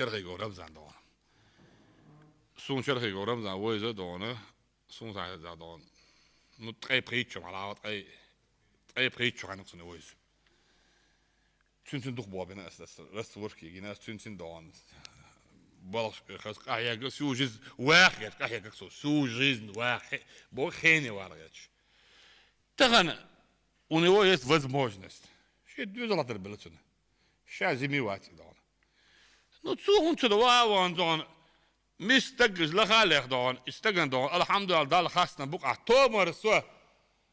شرخي قرب زان دون سون شرخي قرب زان ويزا دون سون زان دون نو تري بريتشو على تري بريتشو عن نقصنا ويز تنسين دوخ بوابنا أساس رست وركي جينا تنسين دون بالش خلاص قاعد سوجز واحد قاعد سوجز واحد بو خيني وارجش تغنى ونويت возможность شيء دوزلات البلتنا شا زمي واتي دون نو تسوهم تدوا وان دون مستجز لخالق دون استجن دون الحمد لله دال خاصنا بقع تومر سو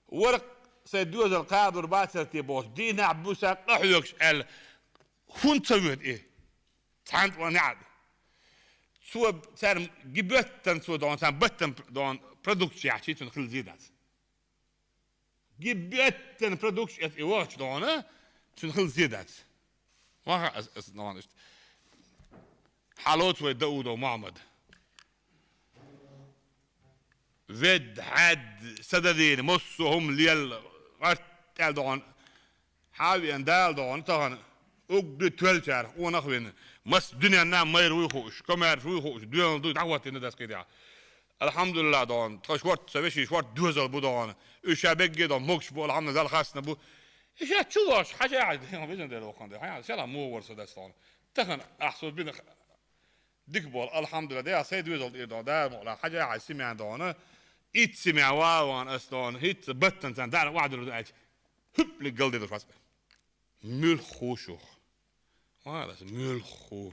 ورق سيدوز القادر باترتي بوس دينا عبوسا قحيوكش ال هون تسويت ايه تانت ونعد سو تان جبتن سو دون تان بتن دون برودكشن يحكي تنخل زيدات جبتن برودكشن ات ايواتش دون تنخل زيدات واخا اس دون حالوت وداود ومحمد زد حد سددين مصهم ليال قتل دون حاوي اندال دون طهن اقد تولتر ونخوين مس دنيا نام ما يرويخوش كما يرويخوش دون دو دعوت ان داس كده الحمد لله دون تشورت سويشي شورت دوزل بودون اشابك دون موكش بو الحمد لله خاصنا بو ايش تشوش حاجه عاد ما بيزن ديرو كان ده سلا مو ورس داس دون تخن احسن بين ديك بول الحمد لله ده سيد ويزل ده مولا حاجه عاد سمع دون إيت سمع واوان أصلاً هيت بتن زين دار واحد رد هب لقلدي الفاس ملخو شو هذا ملخو